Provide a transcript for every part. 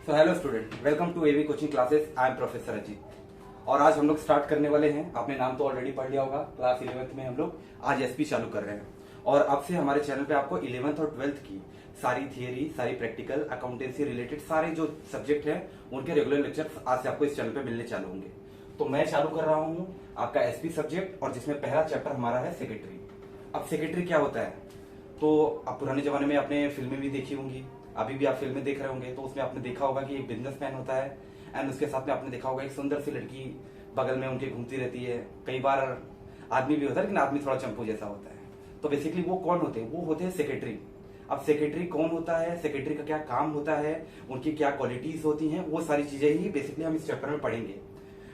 So hello student, welcome to AV coaching classes. I am professor Ajit और आज हम लोग स्टार्ट करने वाले हैं। आपने नाम तो ऑलरेडी पढ़ लिया होगा। क्लास 11th में हम लोग आज एसपी चालू कर रहे हैं और अब से हमारे चैनल पे आपको 11th और 12th की सारी थियरी, सारी प्रैक्टिकल, अकाउंटेंसी रिलेटेड सारे जो सब्जेक्ट है उनके रेगुलर लेक्चर आज से आपको इस चैनल पे मिलने चालू होंगे। तो मैं चालू कर रहा हूँ आपका एसपी सब्जेक्ट और जिसमें पहला चैप्टर हमारा है सेक्रेटरी। अब सेक्रेटरी क्या होता है तो आप पुराने जमाने में आपने फिल्में भी देखी होंगी, अभी भी आप फिल्में देख रहे होंगे, तो उसमें आपने देखा होगा कि एक बिजनेसमैन होता है एंड उसके साथ में आपने देखा होगा एक सुंदर सी लड़की बगल में उनके घूमती रहती है। कई बार आदमी भी होता है लेकिन आदमी थोड़ा चंपू जैसा होता है। तो बेसिकली वो कौन होते हैं? वो होते हैं सेक्रेटरी। अब सेक्रेटरी कौन होता है, सेक्रेटरी का क्या काम होता है, उनकी क्या क्वालिटीज होती हैं, वो सारी चीजें ही बेसिकली हम इस चैप्टर में पढ़ेंगे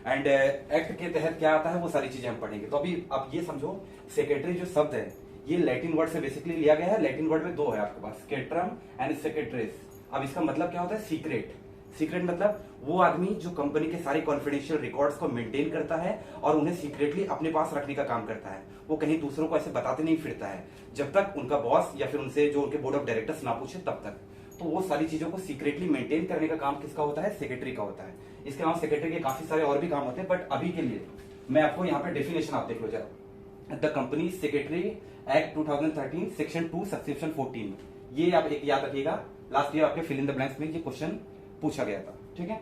एंड एक्ट के तहत क्या आता है वो सारी चीजें हम पढ़ेंगे। तो अभी आप ये समझो, सेक्रेटरी जो शब्द है ये लैटिन वर्ड से बेसिकली लिया गया है। लैटिन वर्ड में दो है आपके पास, स्केट्रम एंड सेक्रेटरीज। अब इसका मतलब क्या होता है? सीक्रेट। सीक्रेट मतलब वो आदमी जो कंपनी के सारे कॉन्फिडेंशियल रिकॉर्ड्स को मेंटेन करता है और उन्हें सीक्रेटली अपने पास रखने का काम करता है। वो कहीं दूसरों को ऐसे बताते नहीं फिरता है जब तक उनका बॉस या फिर उनसे जो उनके बोर्ड ऑफ डायरेक्टर्स ना पूछे तब तक। तो वो सारी चीजों को सीक्रेटली मेंटेन करने का काम किसका होता है? सेक्रेटरी का होता है। इसके अलावा सेक्रेटरी के काफी सारे और भी काम होते हैं, बट अभी के लिए मैं आपको यहाँ पे डेफिनेशन आप देख लो जरा। The company secretary act 2013 section 2 subscription 14। ये आप एक याद रखिएगा, लास्ट ईयर आपके फिल इन द ब्लैंक्स में ये क्वेश्चन पूछा गया था, ठीक है।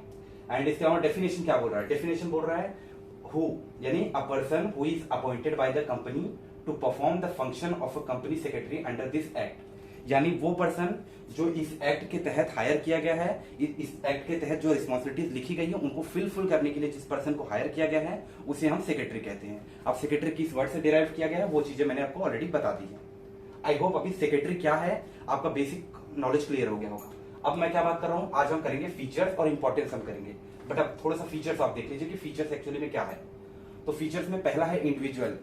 एंड इसके अलावा डेफिनेशन क्या बोल रहा है? डेफिनेशन बोल रहा है हु यानी a person who is appointed by the company to perform the function of a company secretary under this act. यानी वो पर्सन जो इस एक्ट के तहत हायर किया गया है, इस एक्ट के तहत जो रिस्पॉन्सिबिलिटीज लिखी गई है उनको फिल करने के लिए जिस पर्सन को हायर किया गया है उसे हम सेक्रेटरी कहते हैं। अब सेक्रेटरी किस वर्ड से डिराइव किया गया है वो चीजें मैंने आपको ऑलरेडी बता दी है। आई होप अभी सेक्रेटरी क्या है आपका बेसिक नॉलेज क्लियर हो गया होगा। अब मैं क्या बात कर रहा हूं, आज हम करेंगे फीचर्स और इंपॉर्टेंस हम करेंगे। बट अब थोड़ा सा फीचर्स आप देख लीजिए कि फीचर्स एक्चुअली में क्या है। तो फीचर्स में पहला है इंडिविजुअल,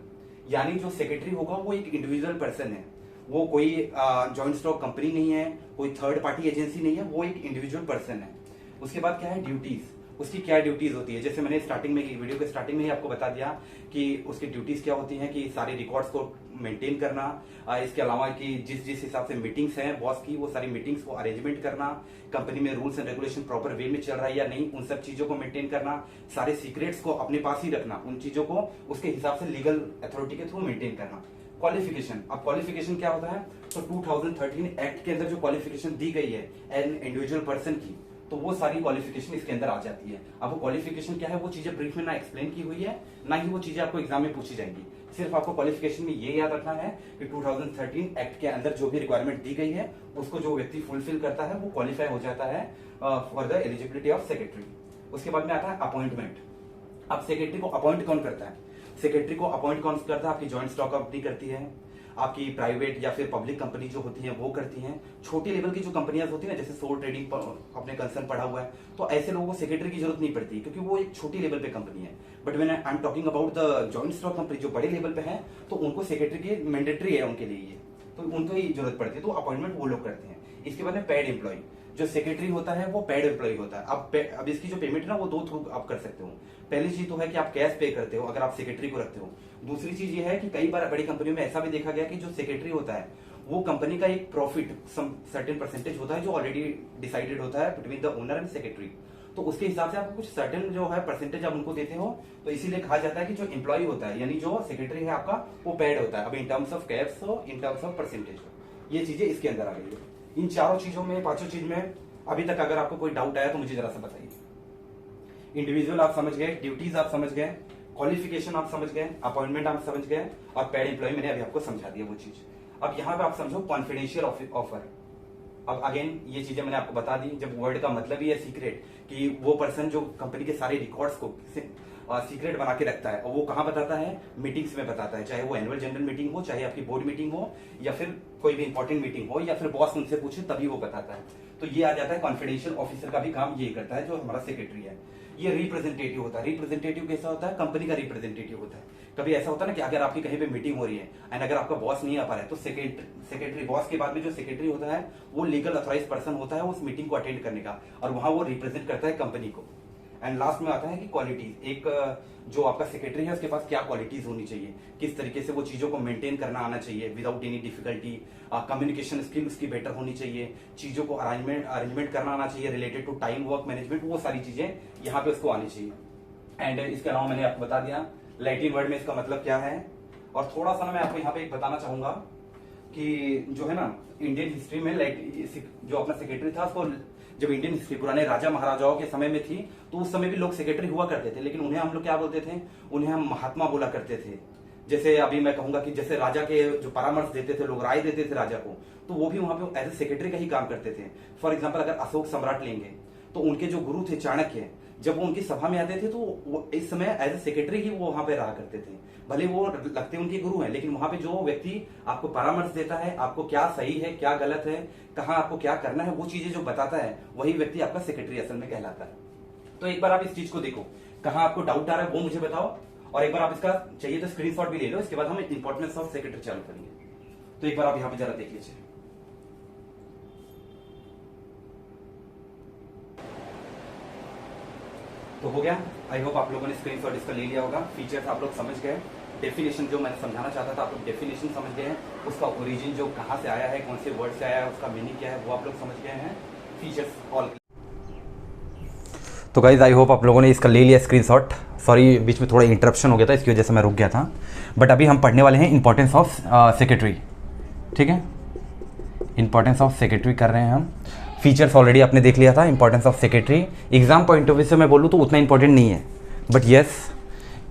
यानी जो सेक्रेटरी होगा वो एक इंडिविजुअल पर्सन है। वो कोई जॉइंट स्टॉक कंपनी नहीं है, कोई थर्ड पार्टी एजेंसी नहीं है, वो एक इंडिविजुअल पर्सन है। उसके बाद क्या है? ड्यूटीज। उसकी क्या ड्यूटीज होती है? जैसे मैंने स्टार्टिंग में वीडियो के स्टार्टिंग में ही आपको बता दिया कि उसकी ड्यूटीज क्या होती हैं कि सारे रिकॉर्ड्स को मेंटेन करना, इसके अलावा कि जिस हिसाब से मीटिंग्स हैं बॉस की वो सारी मीटिंग्स को अरेंजमेंट करना, कंपनी में rules and regulation proper way में चल रहा है या नहीं उन सब चीजों को मेंटेन करना, सारे सीक्रेट्स को अपने पास ही रखना, उन चीजों को उसके हिसाब से लीगल अथॉरिटी के थ्रू मेंटेन करना। क्वालिफिकेशन। अब क्वालिफिकेशन क्या होता है? तो 2013 एक्ट के अंदर जो क्वालिफिकेशन दी गई है एन इंडिविजुअल पर्सन की, तो वो सारी क्वालिफिकेशन इसके अंदर आ जाती है। अब वो क्वालिफिकेशन क्या है वो चीजें ब्रीफ में ना एक्सप्लेन की हुई है, ना ही वो चीजें आपको एग्जाम में पूछी जाएंगी। सिर्फ आपको क्वालिफिकेशन में ये याद रखना है कि 2013 एक्ट के अंदर जो भी रिक्वायरमेंट दी गई है उसको जो व्यक्ति फुलफिल करता है वो क्वालिफाई हो जाता है for the eligibility of secretary. उसके बाद में आता है अपॉइंटमेंट। अब सेक्रेटरी को अपॉइंट कौन करता है? सेक्रेटरी को अपॉइंट कौन करता है? आपकी ज्वाइंट स्टॉक कंपनी करती है, आपकी प्राइवेट या फिर पब्लिक कंपनी जो होती है वो करती हैं। छोटी लेवल की जो कंपनियां होती है जैसे सोल ट्रेडिंग पर अपने कंसर्न पढ़ा हुआ है, तो ऐसे लोगों को सेक्रेटरी की जरूरत नहीं पड़ती क्योंकि वो एक छोटी लेवल पे कंपनी है। But when I am talking about the joint stock company जो बड़े लेवल पे है तो उनको सेक्रेटरी की मैंडेटरी है उनके लिए ये, तो उनको ही जरूरत पड़ती है, तो अपॉइंटमेंट वो लोग करते हैं। इसके बाद में पेड एम्प्लॉय। जो सेक्रेटरी होता है वो पेड एम्प्लॉय होता है। अब इसकी जो पेमेंट है ना वो दो थ्रू आप कर सकते हो। पहली चीज तो है कि आप कैश पे करते हो अगर आप सेक्रेटरी को रखते हो। दूसरी चीज ये है कि कई बार बड़ी कंपनियों में ऐसा भी देखा गया कि जो सेक्रेटरी होता है वो कंपनी का एक प्रॉफिट सर्टेन परसेंटेज होता है जो ऑलरेडी डिसाइडेड होता है between the owner and secretary, तो उसके हिसाब से आप कुछ सर्टेन जो है परसेंटेज आप उनको देते हो। तो इसीलिए कहा जाता है कि जो एम्प्लॉय होता है यानी जो सेक्रेटरी है आपका वो पेड होता है। अब इन टर्म्स ऑफ कैश हो, इन टर्म्स ऑफ परसेंटेज हो, ये चीजें इसके अंदर आ गई है। इन चारों चीजों में, पांचों चीज में अभी तक अगर आपको कोई डाउट आया तो मुझे जरा सा बताइए। इंडिविजुअल आप समझ गए, ड्यूटीज आप समझ गए, क्वालिफिकेशन आप समझ गए, अपॉइंटमेंट आप समझ गए और पेड एम्प्लॉय मैंने अभी आपको समझा दिया वो चीज। अब यहाँ पे आप समझो कॉन्फिडेंशियल ऑफर। अब अगेन ये चीजें मैंने आपको बता दी। जब वर्ड का मतलब ही है सीक्रेट, कि वो पर्सन जो कंपनी के सारे रिकॉर्ड्स को सीक्रेट बना के रखता है और वो कहाँ बताता है? मीटिंग्स में बताता है, चाहे वो एनुअल जनरल मीटिंग हो, चाहे आपकी बोर्ड मीटिंग हो या फिर कोई भी इंपॉर्टेंट मीटिंग हो या फिर बॉस उनसे पूछे तभी वो बताता है। तो ये आ जाता है कॉन्फिडेंशियल ऑफिसर का भी काम यही करता है जो हमारा सेक्रेटरी है। ये रिप्रेजेंटेटिव होता है। रिप्रेजेंटेटिव कैसा होता है? कंपनी का रिप्रेजेंटेटिव होता है। कभी ऐसा होता है ना कि अगर आपकी कहीं पे मीटिंग हो रही है एंड अगर आपका बॉस नहीं आ पा रहा है तो सेक्रेटरी बॉस के बाद में जो सेक्रेटरी होता है वो लीगल अथॉराइज पर्सन होता है उस मीटिंग को अटेंड करने का, और वहां वो रिप्रेजेंट करता है कंपनी को। एंड लास्ट में आता है कि क्वालिटीज, एक जो आपका सेक्रेटरी है उसके पास क्या क्वालिटीज होनी चाहिए, किस तरीके से वो चीजों को मेंटेन करना आना चाहिए without any difficulty, communication skill उसकी बेटर होनी चाहिए, चीजों को अरेंजमेंट करना आना चाहिए related to time work management, वो सारी चीजें यहाँ पे उसको आनी चाहिए। एंड इसके अलावा मैंने आपको बता दिया लैटिन वर्ड में इसका मतलब क्या है। और थोड़ा सा ना मैं आपको यहाँ पे एक बताना चाहूंगा कि जो है ना इंडियन हिस्ट्री में जो अपना सेक्रेटरी था उसको, जब इंडियन हिस्ट्री पुराने राजा महाराजाओं के समय में थी तो उस समय भी लोग सेक्रेटरी हुआ करते थे, लेकिन उन्हें हम लोग क्या बोलते थे, उन्हें हम महात्मा बोला करते थे। जैसे अभी मैं कहूंगा कि जैसे राजा के जो परामर्श देते थे लोग, राय देते थे राजा को, तो वो भी वहां पे एज ए सेक्रेटरी का ही काम करते थे। फॉर एग्जाम्पल अगर अशोक सम्राट लेंगे तो उनके जो गुरु थे चाणक्य, जब वो उनकी सभा में आते थे तो वो इस समय एज ए सेक्रेटरी ही वो वहां पे रहा करते थे। भले वो लगते उनके गुरु हैं, लेकिन वहां पे जो व्यक्ति आपको परामर्श देता है, आपको क्या सही है क्या गलत है, कहाँ आपको क्या करना है, वो चीजें जो बताता है वही व्यक्ति आपका सेक्रेटरी असल में कहलाता है। तो एक बार आप इस चीज को देखो, कहाँ आपको डाउट आ रहा है वो मुझे बताओ, और एक बार आप इसका चाहिए तो स्क्रीनशॉट भी ले लो, इसके बाद हम इंपॉर्टेंस ऑफ सेक्रेटरी चालू करेंगे। तो एक बार आप यहाँ पे जरा देख लीजिए। तो हो गया, आई होप आप लोगों ने स्क्रीनशॉट इसका ले लिया होगा। फीचर्स आप लोग समझ गए, डेफिनेशन जो मैंने समझाना चाहता था आप लोग डेफिनेशन समझ गए हैं, उसका ओरिजिन जो कहाँ से आया है, कौन से वर्ड से आया है, उसका मीनिंग क्या है वो आप लोग समझ गए हैं। Features all. तो गाइज आई होप आप लोगों ने इसका ले लिया स्क्रीनशॉट। सॉरी बीच में थोड़ा इंटरप्शन हो गया था, इसकी वजह से मैं रुक गया था। बट अभी हम पढ़ने वाले हैं इंपॉर्टेंस ऑफ सेक्रेटरी, ठीक है। इंपॉर्टेंस ऑफ सेक्रेटरी कर रहे हैं हम। फीचर्स ऑलरेडी आपने देख लिया था। Importance of secretary exam point of view से मैं बोलूँ तो उतना इंपॉर्टेंट नहीं है, बट येस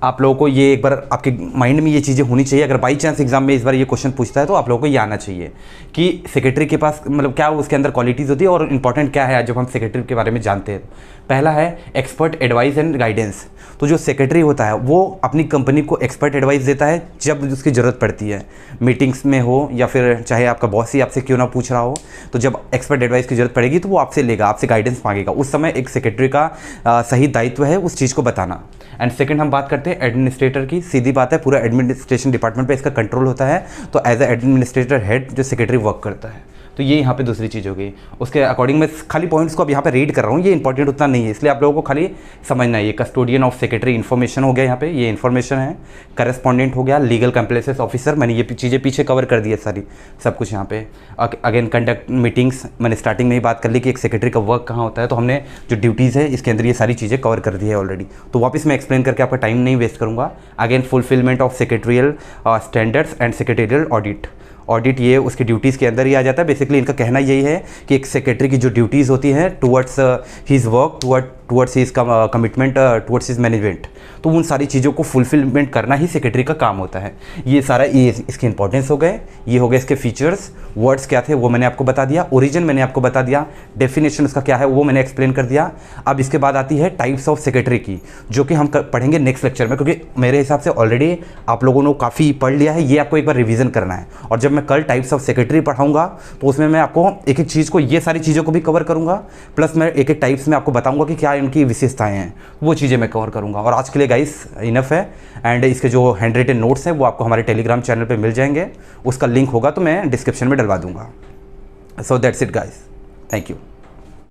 आप लोगों को ये एक बार आपके माइंड में ये चीज़ें होनी चाहिए। अगर बाई चांस एग्जाम में इस बार ये क्वेश्चन पूछता है तो आप लोगों को ये आना चाहिए कि सेक्रेटरी के पास मतलब क्या उसके अंदर क्वालिटीज़ होती है और इंपॉर्टेंट क्या है जब हम सेक्रेटरी के बारे में जानते हैं। पहला है एक्सपर्ट एडवाइस एंड गाइडेंस। तो जो सेक्रेटरी होता है वो अपनी कंपनी को एक्सपर्ट एडवाइस देता है जब उसकी ज़रूरत पड़ती है, मीटिंग्स में हो या फिर चाहे आपका बॉस ही आपसे क्यों ना पूछ रहा हो, तो जब एक्सपर्ट एडवाइस की ज़रूरत पड़ेगी तो वो आपसे लेगा, आपसे गाइडेंस मांगेगा। उस समय एक सेक्रेटरी का सही दायित्व है उस चीज़ को बताना। एंड सेकंड हम बात करते हैं एडमिनिस्ट्रेटर की। सीधी बात है, पूरा एडमिनिस्ट्रेशन डिपार्टमेंट पे इसका कंट्रोल होता है, तो एज ए एडमिनिस्ट्रेटर हेड जो सेक्रेटरी वर्क करता है। तो ये यहाँ पे दूसरी चीज़ हो गई। उसके अकॉर्डिंग मैं खाली पॉइंट्स को अब यहाँ पे रीड कर रहा हूँ, ये इंपॉर्टेंट उतना नहीं है, इसलिए आप लोगों को खाली समझना है। ये कस्टोडियन ऑफ सेक्रेटरी इन्फॉर्मेशन हो गया, यहाँ पे ये इन्फॉर्मेशन है। करेस्पॉन्डेंट हो गया, लीगल कंप्लेसेस ऑफिसर, मैंने ये चीज़ें पीछे कवर कर दी है सारी, सब कुछ यहाँ पे। अगेन कंडक्ट मीटिंग्स, मैंने स्टार्टिंग में ही बात कर ली कि एक सेक्रेटरी का वर्क कहाँ होता है, तो हमने जो ड्यूटीज़ है इसके अंदर ये सारी चीज़ें कवर कर दी है ऑलरेडी। तो वापस मैं एक्सप्लेन करके आपका टाइम नहीं वेस्ट करूँगा। Again fulfilment of secretarial standards and secretarial audit ये उसकी ड्यूटीज़ के अंदर ही आ जाता है। बेसिकली इनका कहना यही है कि एक सेक्रेटरी की जो ड्यूटीज़ होती हैं towards his work, towards his commitment, towards his management, तो उन सारी चीज़ों को फुलफिलमेंट करना ही सेक्रेटरी का काम होता है। ये सारा ये इसके इंपॉर्टेंस हो गए, ये हो गए इसके फीचर्स। वर्ड्स क्या थे वो मैंने आपको बता दिया, ओरिजिन मैंने आपको बता दिया, डेफिनेशन उसका क्या है वो मैंने एक्सप्लेन कर दिया। अब इसके बाद आती है टाइप्स ऑफ सेक्रेटरी की, जो कि हम पढ़ेंगे नेक्स्ट लेक्चर में, क्योंकि मेरे हिसाब से ऑलरेडी आप लोगों ने काफ़ी पढ़ लिया है, ये आपको एक बार रिवीजन करना है। और जब मैं कल टाइप्स ऑफ सेक्रेटरी पढ़ाऊंगा तो उसमें मैं आपको एक एक चीज़ को, ये सारी चीज़ों को भी कवर करूंगा, प्लस मैं एक एक टाइप्स में आपको बताऊंगा कि क्या इनकी विशेषताएं हैं, वो चीज़ें मैं कवर करूंगा। और आज के लिए गाइस इनफ है। एंड इसके जो हैंड रिटन नोट्स हैं वो आपको हमारे टेलीग्राम चैनल पे मिल जाएंगे, उसका लिंक होगा तो मैं डिस्क्रिप्शन में डलवा दूंगा। So that's it guys, thank you.